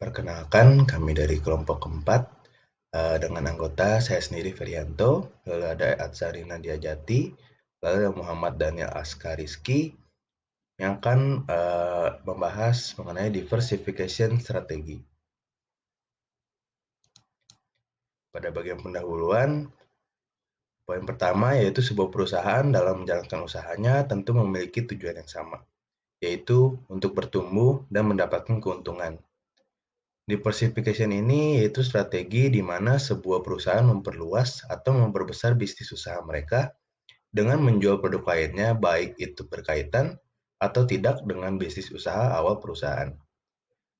Perkenalkan, kami dari kelompok keempat dengan anggota saya sendiri Ferianto, lalu ada Atsari Nadia Jati, lalu ada Muhammad Daniel Askariski yang akan membahas mengenai diversification strategi. Pada bagian pendahuluan, poin pertama yaitu sebuah perusahaan dalam menjalankan usahanya tentu memiliki tujuan yang sama, yaitu untuk bertumbuh dan mendapatkan keuntungan. Diversification ini yaitu strategi di mana sebuah perusahaan memperluas atau memperbesar bisnis usaha mereka dengan menjual produk lainnya baik itu berkaitan atau tidak dengan bisnis usaha awal perusahaan.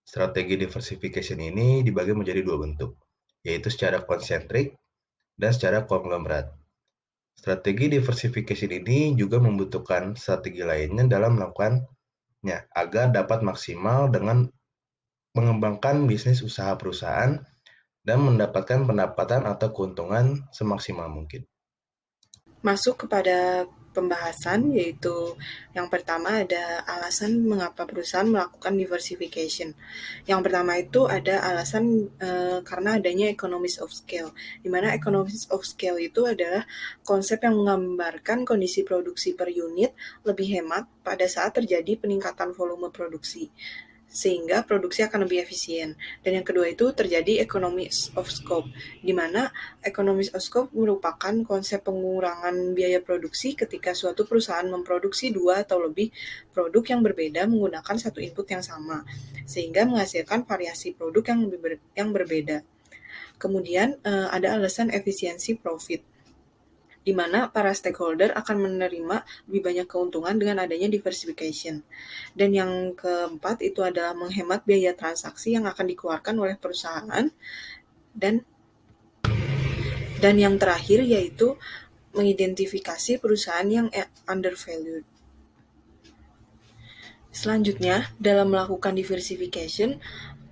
Strategi diversification ini dibagi menjadi dua bentuk, yaitu secara konsentrik dan secara konglomerat. Strategi diversification ini juga membutuhkan strategi lainnya dalam melakukannya agar dapat maksimal dengan mengembangkan bisnis usaha perusahaan dan mendapatkan pendapatan atau keuntungan semaksimal mungkin. Masuk kepada pembahasan, yaitu yang pertama ada alasan mengapa perusahaan melakukan diversification. Yang pertama itu ada alasan karena adanya economies of scale, di mana economies of scale itu adalah konsep yang menggambarkan kondisi produksi per unit lebih hemat pada saat terjadi peningkatan volume produksi, sehingga produksi akan lebih efisien. Dan yang kedua itu terjadi economies of scope, di mana economies of scope merupakan konsep pengurangan biaya produksi ketika suatu perusahaan memproduksi dua atau lebih produk yang berbeda menggunakan satu input yang sama, sehingga menghasilkan variasi produk yang berbeda. Kemudian ada alasan efisiensi profit, di mana para stakeholder akan menerima lebih banyak keuntungan dengan adanya diversification. Dan yang keempat itu adalah menghemat biaya transaksi yang akan dikeluarkan oleh perusahaan. Dan yang terakhir yaitu mengidentifikasi perusahaan yang undervalued. Selanjutnya, dalam melakukan diversification,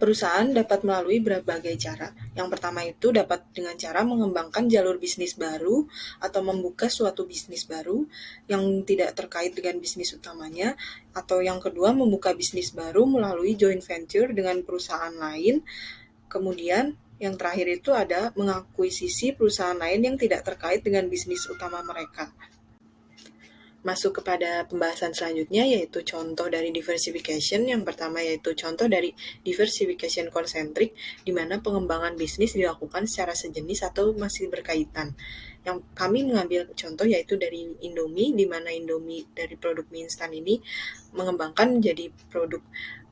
perusahaan dapat melalui berbagai cara. Yang pertama itu dapat dengan cara mengembangkan jalur bisnis baru atau membuka suatu bisnis baru yang tidak terkait dengan bisnis utamanya, atau yang kedua membuka bisnis baru melalui joint venture dengan perusahaan lain. Kemudian yang terakhir itu ada mengakuisisi perusahaan lain yang tidak terkait dengan bisnis utama mereka. Masuk kepada pembahasan selanjutnya, yaitu contoh dari diversification. Yang pertama yaitu contoh dari diversification konsentrik, di mana pengembangan bisnis dilakukan secara sejenis atau masih berkaitan. Yang kami mengambil contoh yaitu dari Indomie, di mana Indomie dari produk mie instan ini mengembangkan menjadi produk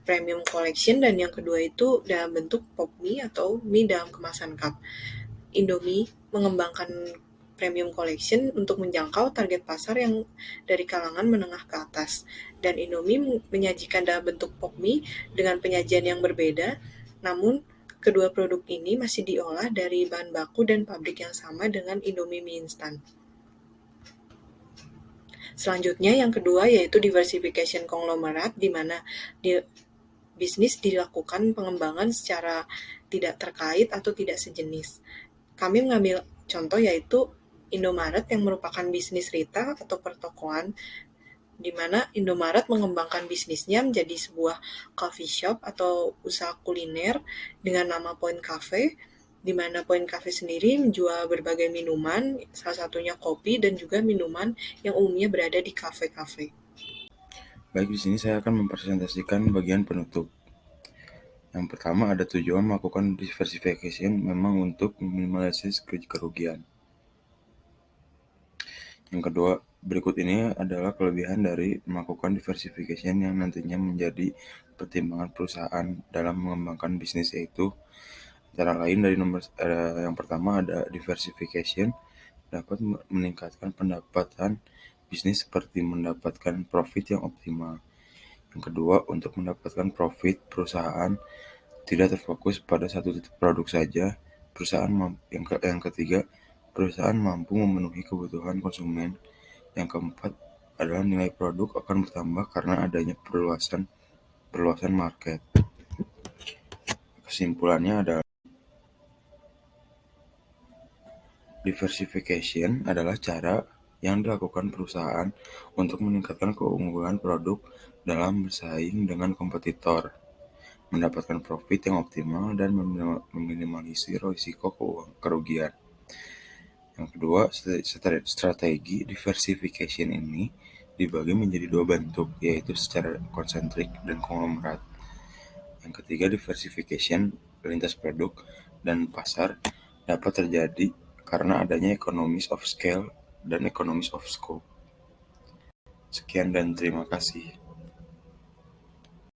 premium collection, dan yang kedua itu dalam bentuk pop mie atau mie dalam kemasan cup. Indomie mengembangkan premium collection untuk menjangkau target pasar yang dari kalangan menengah ke atas. Dan Indomie menyajikan dalam bentuk pop mie dengan penyajian yang berbeda, namun kedua produk ini masih diolah dari bahan baku dan pabrik yang sama dengan Indomie mie instan. Selanjutnya yang kedua yaitu diversification konglomerat, di mana bisnis dilakukan pengembangan secara tidak terkait atau tidak sejenis. Kami mengambil contoh yaitu Indomaret yang merupakan bisnis retail atau pertokoan, di mana Indomaret mengembangkan bisnisnya menjadi sebuah coffee shop atau usaha kuliner dengan nama Point Cafe, di mana Point Cafe sendiri menjual berbagai minuman, salah satunya kopi dan juga minuman yang umumnya berada di kafe-kafe. Baik, di sini saya akan mempresentasikan bagian penutup. Yang pertama ada tujuan melakukan diversification memang untuk meminimalisir kerugian. Yang kedua, berikut ini adalah kelebihan dari melakukan diversification yang nantinya menjadi pertimbangan perusahaan dalam mengembangkan bisnis, yaitu cara lain dari yang pertama ada diversification dapat meningkatkan pendapatan bisnis seperti mendapatkan profit yang optimal. Yang kedua, untuk mendapatkan profit, perusahaan tidak terfokus pada satu titik produk saja. Yang ketiga, perusahaan mampu memenuhi kebutuhan konsumen. Yang keempat adalah nilai produk akan bertambah karena adanya perluasan market. Kesimpulannya adalah diversification adalah cara yang dilakukan perusahaan untuk meningkatkan keunggulan produk dalam bersaing dengan kompetitor. mendapatkan profit yang optimal, dan meminimalisir risiko kerugian. Yang kedua, strategi diversification ini dibagi menjadi dua bentuk, yaitu secara konsentrik dan konglomerat. Yang ketiga, diversification lintas produk dan pasar dapat terjadi karena adanya economies of scale dan economies of scope. Sekian dan terima kasih.